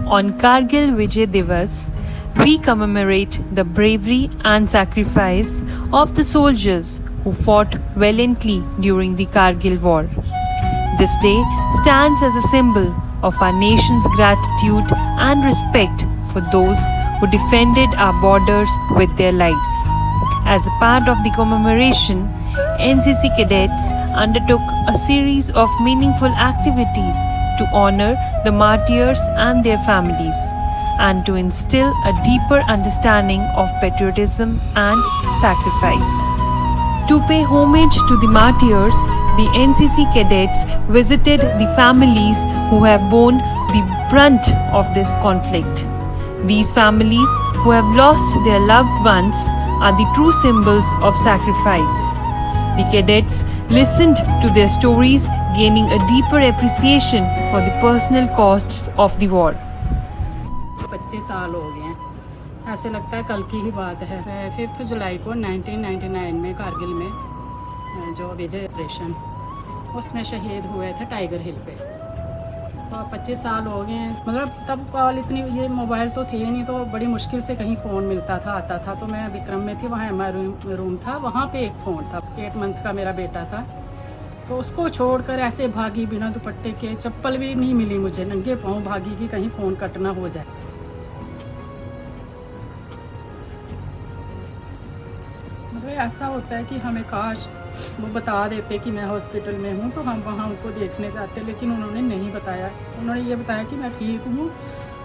On Kargil Vijay Divas, we commemorate the bravery and sacrifice of the soldiers who fought valiantly during the Kargil War. This day stands as a symbol of our nation's gratitude and respect for those who defended our borders with their lives. As a part of the commemoration, NCC cadets undertook a series of meaningful activities to honor the martyrs and their families, and to instill a deeper understanding of patriotism and sacrifice. To pay homage to the martyrs, the NCC cadets visited the families who have borne the brunt of this conflict. These families who have lost their loved ones are the true symbols of sacrifice. The cadets listened to their stories, gaining a deeper appreciation for the personal costs of the war. 25 साल हो गए हैं, ऐसे लगता है कल की ही बात है। 5 जुलाई को 1999 में कारगिल में जो विजय ऑपरेशन उसमें शहीद हुए थे टाइगर हिल पे। तो 25 साल हो गए हैं। मतलब तब वाली इतनी ये मोबाइल तो थे नहीं, तो बड़ी मुश्किल से कहीं फ़ोन मिलता था, आता था। तो मैं विक्रम में थी, वहाँ हमारा रूम था, वहाँ पे एक फ़ोन था। 8 मंथ का मेरा बेटा था, तो उसको छोड़कर ऐसे भागी बिना दुपट्टे के, चप्पल भी नहीं मिली मुझे, नंगे पाँव भागी कि कहीं फ़ोन कट ना हो जाए। मतलब ऐसा होता है कि हमें काश वो बता देते कि मैं हॉस्पिटल में हूँ, तो हम वहाँ उनको देखने जाते, लेकिन उन्होंने नहीं बताया। उन्होंने ये बताया कि मैं ठीक हूँ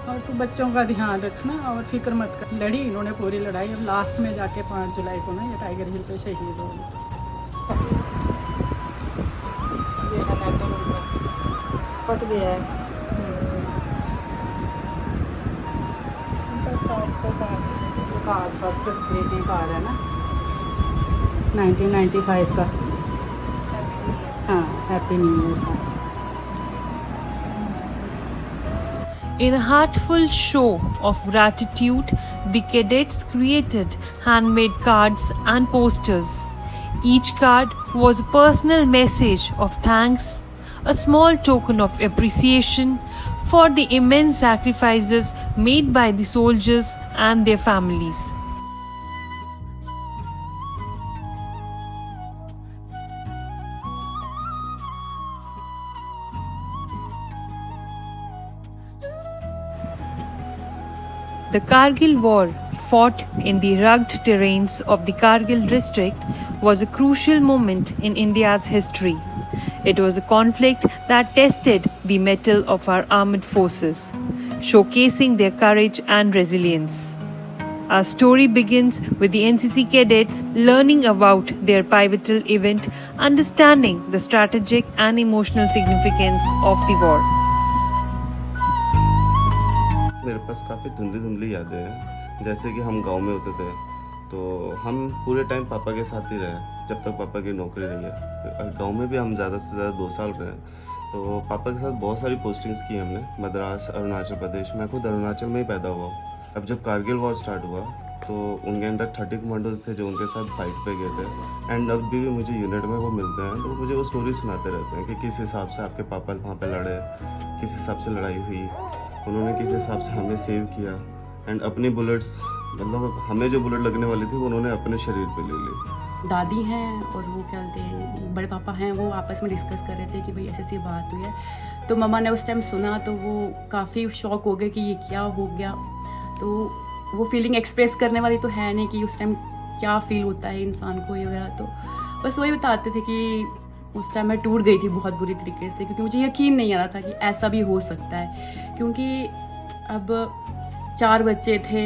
और तू बच्चों का ध्यान रखना और फिक्र मत कर। लड़ी इन्होंने पूरी लड़ाई, और लास्ट में जाके 5 जुलाई को ना ये टाइगर हिल पे शहीद हो गए। फट गया है, कार्ड फर्स्ट ग्रेडिंग कार्ड है ना 1995 का। हाँ, हैप्पी न्यू ईयर का। In a heartful show of gratitude, the cadets created handmade cards and posters. Each card was a personal message of thanks, a small token of appreciation for the immense sacrifices made by the soldiers and their families. The Kargil War, fought in the rugged terrains of the Kargil district, was a crucial moment in India's history. It was a conflict that tested the mettle of our armed forces, showcasing their courage and resilience. Our story begins with the NCC cadets learning about their pivotal event, understanding the strategic and emotional significance of the war. मेरे पास काफ़ी धुंधली यादें हैं। जैसे कि हम गांव में होते थे, तो हम पूरे टाइम पापा के साथ ही रहे जब तक पापा की नौकरी रही है। गांव में भी हम ज़्यादा से ज़्यादा 2 साल रहे। तो पापा के साथ बहुत सारी पोस्टिंग्स की हमने, मद्रास, अरुणाचल प्रदेश। मैं खुद अरुणाचल में ही पैदा हुआ। अब जब कारगिल वॉर स्टार्ट हुआ तो उनके अंदर 30 कमांडोज थे जो उनके साथ फाइट पे गए थे। एंड अब भी मुझे यूनिट में वो मिलते हैं, तो मुझे वो स्टोरी सुनाते रहते हैं कि किस हिसाब से आपके पापा वहाँ पे लड़े, किस हिसाब से लड़ाई हुई, उन्होंने किस हिसाब से हमें सेव किया। एंड अपनी बुलेट्स, मतलब हमें जो बुलेट लगने वाली थी वो उन्होंने अपने शरीर पे ले ली। दादी हैं और वो क्या कहते हैं बड़े पापा हैं, वो आपस में डिस्कस कर रहे थे कि भाई ऐसी ऐसी बात हुई है। तो मम्मा ने उस टाइम सुना तो वो काफ़ी शॉक हो गए कि ये क्या हो गया। तो वो फीलिंग एक्सप्रेस करने वाली तो है नहीं कि उस टाइम क्या फील होता है इंसान को ये वगैरह। तो बस वही बताते थे कि उस टाइम मैं टूट गई थी बहुत बुरी तरीके से, क्योंकि मुझे यकीन नहीं आ रहा था कि ऐसा भी हो सकता है। क्योंकि अब 4 बच्चे थे,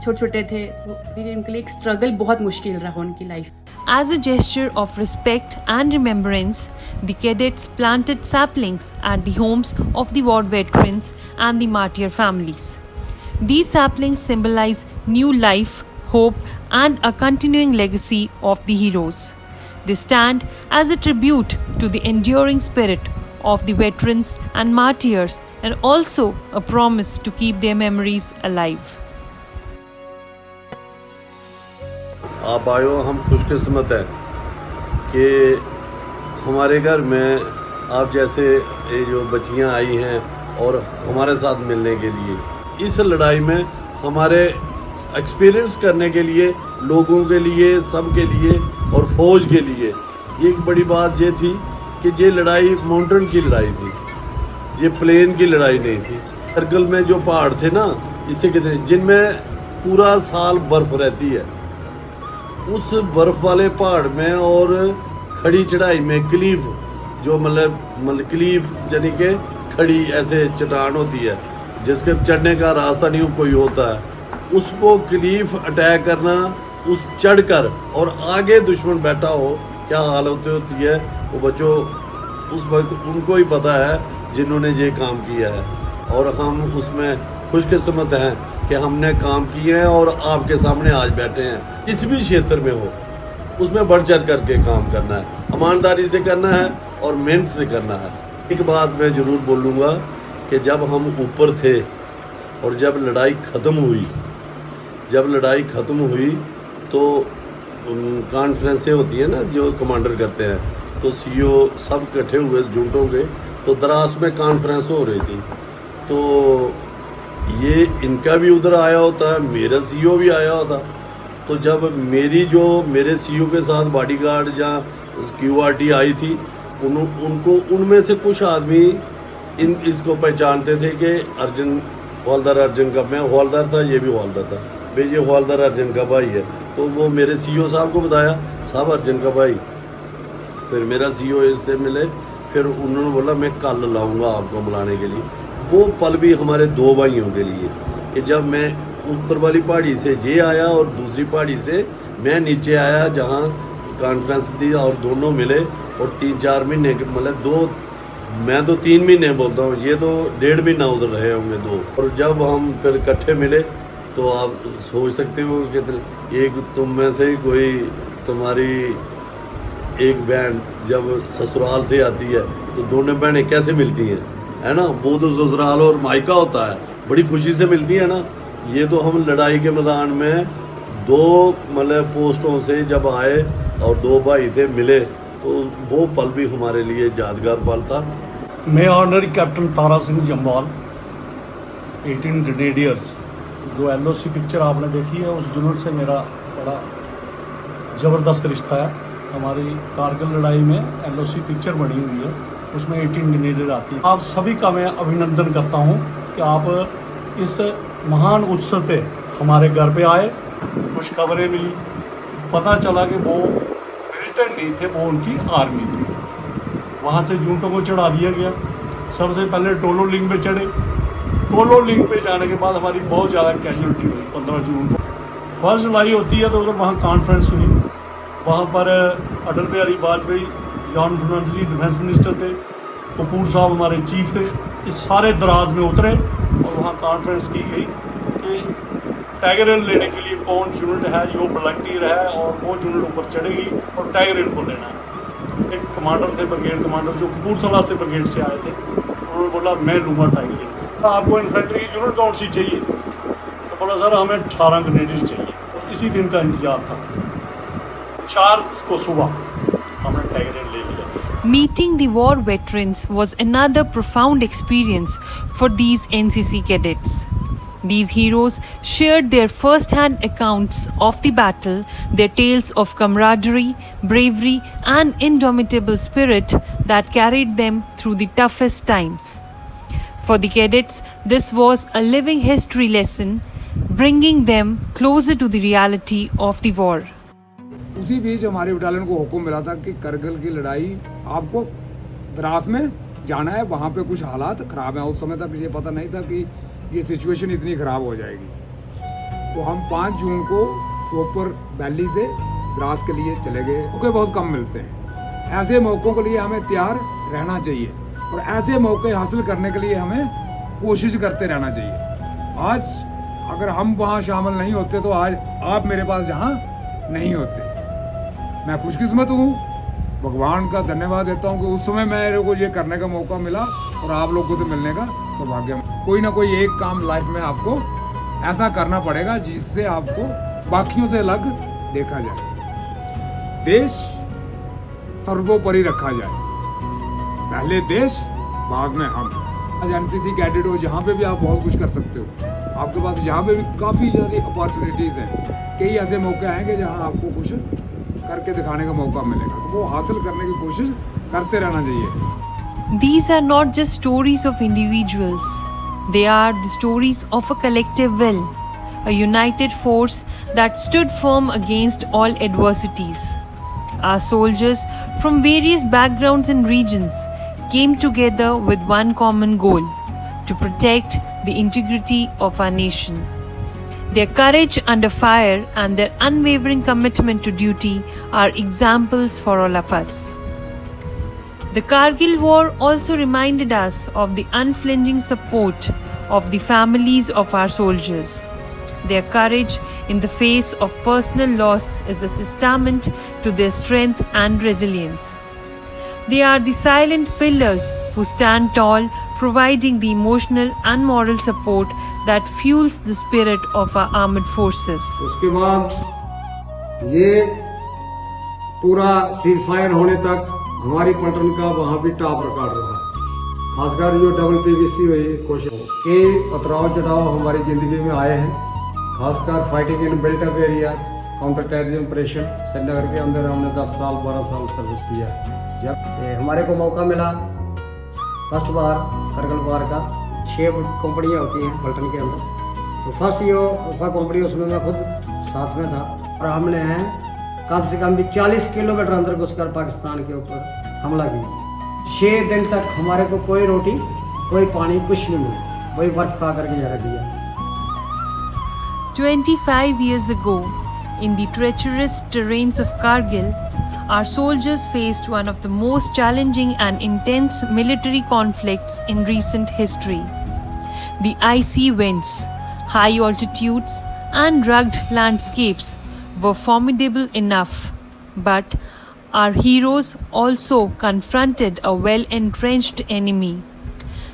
छोटे छोटे थे, तो फिर उनके लिए एक स्ट्रगल बहुत मुश्किल रहा उनकी life. As a gesture of respect and remembrance, the cadets planted saplings at the homes of the war veterans and the martyr families. These saplings symbolize new life, hope, and a continuing legacy of the heroes. They stand as a tribute to the enduring spirit of the veterans and martyrs, and also a promise to keep their memories alive. आप आयो, हम खुशकिस्मत हैं कि हमारे घर में आप जैसे ये जो बच्चियां आई हैं और हमारे साथ मिलने के लिए। इस लड़ाई में हमारे एक्सपीरियंस करने के लिए, लोगों के लिए, सब के लिए और फौज के लिए एक बड़ी बात ये थी कि ये लड़ाई माउंटेन की लड़ाई थी, ये प्लेन की लड़ाई नहीं थी। कारगिल में जो पहाड़ थे ना, इससे कहते हैं, जिनमें पूरा साल बर्फ रहती है, उस बर्फ वाले पहाड़ में और खड़ी चढ़ाई में क्लीफ, जो मतलब क्लीफ यानी कि खड़ी ऐसे चट्टान होती है जिसके चढ़ने का रास्ता नहीं कोई होता है, उसको क्लीफ अटैक करना, उस चढ़कर और आगे दुश्मन बैठा हो, क्या हालत होती है वो बच्चों उस वक्त उनको ही पता है जिन्होंने ये काम किया है। और हम उसमें खुशकिस्मत हैं कि हमने काम किए हैं और आपके सामने आज बैठे हैं। किसी भी क्षेत्र में हो उसमें बढ़ चढ़ करके काम करना है, ईमानदारी से करना है और मेहनत से करना है। एक बात मैं ज़रूर बोलूँगा कि जब हम ऊपर थे और जब लड़ाई ख़त्म हुई तो कॉन्फ्रेंसें होती हैं ना जो कमांडर करते हैं, तो सीईओ सब इकट्ठे हुए झुंडों के, तो द्रास में कॉन्फ्रेंस हो रही थी। तो ये इनका भी उधर आया होता है, मेरा सीईओ भी आया होता। तो जब मेरे सीईओ के साथ बॉडीगार्ड या क्यूआरटी आई थी, उनमें से कुछ आदमी इसको पहचानते थे कि हवलदार अर्जुन का, मैं हवलदार था, ये भी हवलदार था, भाई ये हवलदार अर्जुन का भाई है। तो वो मेरे सीईओ साहब को बताया, साहब अर्जुन का भाई। फिर मेरा सीईओ इससे मिले, फिर उन्होंने बोला मैं कल लाऊंगा आपको बुलाने के लिए। वो पल भी हमारे दो भाइयों के लिए कि जब मैं ऊपर वाली पहाड़ी से ये आया और दूसरी पहाड़ी से मैं नीचे आया जहाँ कॉन्फ्रेंस थी, और दोनों मिले और 3-4 महीने के मतलब मैं तो 3 महीने बोलता हूँ, ये तो 1.5 महीना उधर रहे होंगे 2। और जब हम फिर इकट्ठे मिले तो आप सोच सकते हो कि एक तुम में से कोई, तुम्हारी एक बहन जब ससुराल से आती है तो दोनों बहनें कैसे मिलती हैं, है ना, वो तो ससुराल और मायका होता है, बड़ी खुशी से मिलती है ना। ये तो हम लड़ाई के मैदान में 2 मतलब पोस्टों से जब आए और 2 भाई थे मिले, तो वो पल भी हमारे लिए यादगार पल था। मैं honorary captain Tara Singh Jamwal, 18 grenadiers, जो LOC पिक्चर आपने देखी है, उस यूनिट से मेरा बड़ा ज़बरदस्त रिश्ता है। हमारी कारगिल लड़ाई में LOC पिक्चर बनी हुई है, उसमें 18 ग्रेनेडियर आती है। आप सभी का मैं अभिनंदन करता हूँ कि आप इस महान उत्सव पे हमारे घर पे आए। कुछ खबरें मिली, पता चला कि वो मिलिटेंट नहीं थे, वो उनकी आर्मी थी। वहाँ से जूनटों को चढ़ा दिया गया। सबसे पहले टोलो लिंक पे चढ़े। टोलो लिंक पे जाने के बाद हमारी बहुत ज़्यादा कैजुअलिटी हुई। 15 जून को फर्स्ट लड़ाई होती है तो उधर वहाँ कॉन्फ्रेंस हुई। वहाँ पर अटल बिहारी वाजपेयी, जॉन फर्नांडिस जी डिफेंस मिनिस्टर थे, कपूर साहब हमारे चीफ थे। इस सारे दराज में उतरे और वहाँ कॉन्फ्रेंस की गई कि टाइगर हिल लेने के लिए कौन यूनिट है जो वॉलंटियर है, और वो यूनिट ऊपर चढ़ेगी और टाइगर हिल को लेना है। एक कमांडर थे, ब्रिगेड कमांडर, जो कपूरथला से ब्रिगेड से आए थे। उन्होंने बोला मैं लूँगा टाइगर हिल। आपको इन्फेंट्री की यूनिट कौन सी चाहिए? तो बोला सर हमें 18 ग्रेनेडियर चाहिए। और इसी दिन का इंतजार था। 4 को सुबह हमने टाइगर हिल ले लिया। Meeting the war veterans was another profound experience for these NCC cadets. These heroes shared their first-hand accounts of the battle, their tales of camaraderie, bravery, and indomitable spirit that carried them through the toughest times. For the cadets, this was a living history lesson, bringing them closer to the reality of the war. उसी बीच हमारे battalion को हुक्म मिला था कि करगिल की लड़ाई आपको द्रास में जाना है, वहाँ पे कुछ हालात ख़राब हैं। उस समय तक ये पता नहीं था कि ये सिचुएशन इतनी ख़राब हो जाएगी। तो हम 5 जून को ऊपर वैली से द्रास के लिए चले गए, क्योंकि बहुत कम मिलते हैं। ऐसे मौक़ों के लिए हमें तैयार रहना चाहिए और ऐसे मौके हासिल करने के लिए हमें कोशिश करते रहना चाहिए। आज अगर हम वहाँ शामिल नहीं होते तो आज आप मेरे पास जहाँ नहीं होते। मैं खुशकिस्मत हूँ, भगवान का धन्यवाद देता हूँ कि उस समय मेरे को ये करने का मौका मिला और आप लोगों से मिलने का सौभाग्य। कोई ना कोई एक काम लाइफ में आपको ऐसा करना पड़ेगा जिससे आपको बाकियों से अलग देखा जाए, देश सर्वोपरि रखा जाए। पहले देश, बाद में हम। आज एनसीसी कैडेट हो, जहाँ पे भी आप बहुत कुछ कर सकते हो। आपके पास यहाँ पे भी काफ़ी सारी अपॉर्चुनिटीज़ हैं। कई ऐसे मौके हैं कि जहाँ आपको कुछ करके दिखाने का मौका मिलेगा, तो वो हासिल करने की कोशिश करते रहना चाहिए। These are not just stories of individuals, they are the stories of a collective will, a united force that stood firm against all adversities. Our soldiers from various backgrounds and regions came together with one common goal: to protect the integrity of our nation. Their courage under fire and their unwavering commitment to duty are examples for all of us. The Kargil War also reminded us of the unflinching support of the families of our soldiers. Their courage in the face of personal loss is a testament to their strength and resilience. They are the silent pillars who stand tall, providing the emotional and moral support that fuels the spirit of our armed forces. उसके बाद ये पूरा cease fire होने तक हमारी पलटन का वहाँ भी टॉप रिकॉर्ड रहा। खासकर जो डबल पीवीसी हुई कोशिश के उतराव चढ़ाव हमारी ज़िंदगी में आए हैं, खासकर fighting in built up areas, counter terrorism operation. Srinagar के अंदर हमने 10 साल 12 साल सर्विस किया। जब हमारे को मौका मिला फर्स्ट बार करगिल वार का, 6 कंपनियाँ होती हैं पलटन के अंदर, तो फर्स्ट ये कंपनी उसमें मैं खुद साथ में था और हमने कम से कम भी 40 किलोमीटर अंदर घुसकर पाकिस्तान के ऊपर हमला किया। 6 दिन तक हमारे को कोई रोटी कोई पानी कुछ नहीं मिला, वही बर्फ खा करके गुजारा किया। 25 years ago, in the treacherous terrains of Kargil, our soldiers faced one of the most challenging and intense military conflicts in recent history. The icy winds, high altitudes, and rugged landscapes were formidable enough, but our heroes also confronted a well-entrenched enemy.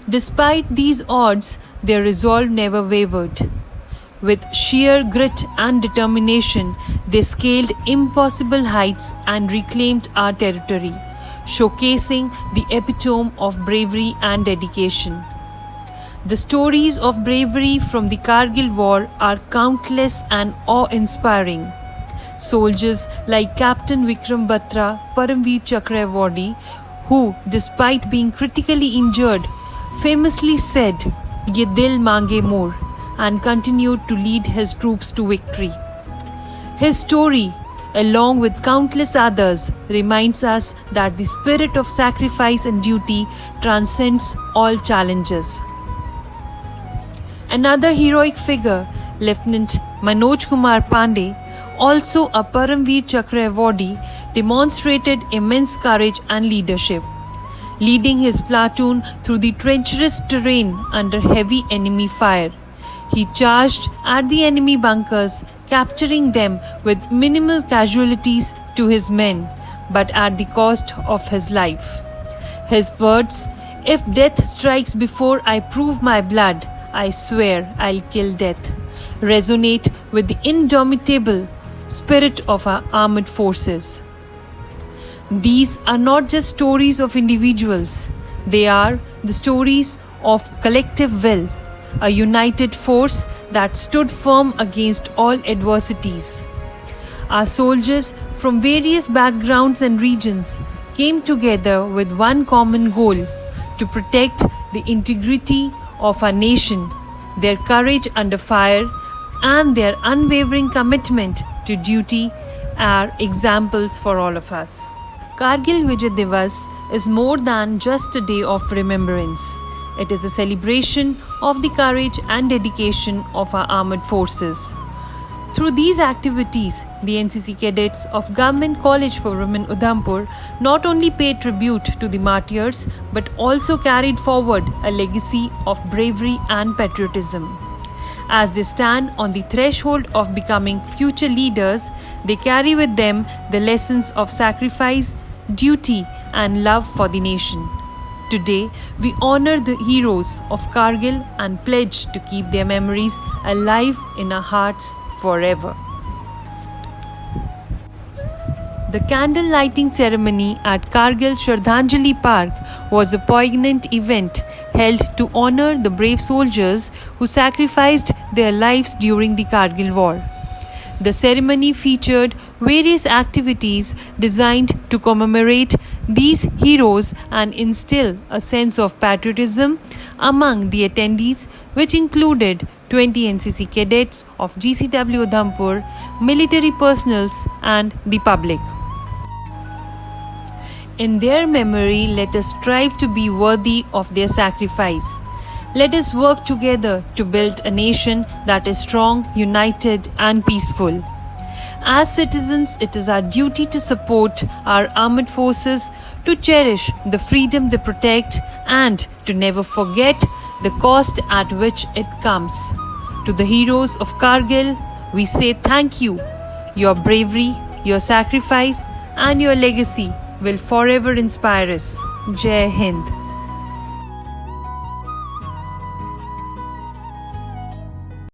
Despite these odds, their resolve never wavered. With sheer grit and determination, they scaled impossible heights and reclaimed our territory, showcasing the epitome of bravery and dedication. The stories of bravery from the Kargil War are countless and awe-inspiring. Soldiers like Captain Vikram Batra, Paramveer Chakra awardee, who, despite being critically injured, famously said, "Ye dil mange more," and continued to lead his troops to victory. His story, along with countless others, reminds us that the spirit of sacrifice and duty transcends all challenges. Another heroic figure, Lieutenant Manoj Kumar Pandey, also a Paramveer Chakra awardee, demonstrated immense courage and leadership. Leading his platoon through the treacherous terrain under heavy enemy fire, he charged at the enemy bunkers, capturing them with minimal casualties to his men, but at the cost of his life. His words, "If death strikes before I prove my blood, I swear I'll kill death," resonate with the indomitable spirit of our armed forces. These are not just stories of individuals, they are the stories of collective will, a united force that stood firm against all adversities. Our soldiers from various backgrounds and regions came together with one common goal: to protect the integrity of our nation. Their courage under fire and their unwavering commitment to duty are examples for all of us. Kargil Vijay Divas is more than just a day of remembrance. It is a celebration of the courage and dedication of our armed forces. Through these activities, the NCC cadets of Government College for Women Udhampur not only paid tribute to the martyrs but also carried forward a legacy of bravery and patriotism. As they stand on the threshold of becoming future leaders, they carry with them the lessons of sacrifice, duty, and love for the nation. Today, we honor the heroes of Kargil and pledge to keep their memories alive in our hearts forever. The candle lighting ceremony at Kargil Shraddhanjali Park was a poignant event held to honor the brave soldiers who sacrificed their lives during the Kargil War. The ceremony featured various activities designed to commemorate these heroes and instill a sense of patriotism among the attendees, which included 20 NCC cadets of GCW Udhampur, military personnel, and the public. In their memory, let us strive to be worthy of their sacrifice. Let us work together to build a nation that is strong, united, and peaceful. As citizens, it is our duty to support our armed forces, to cherish the freedom they protect, and to never forget the cost at which it comes. To the heroes of Kargil, we say thank you. Your bravery, your sacrifice, and your legacy will forever inspire us. Jai Hind.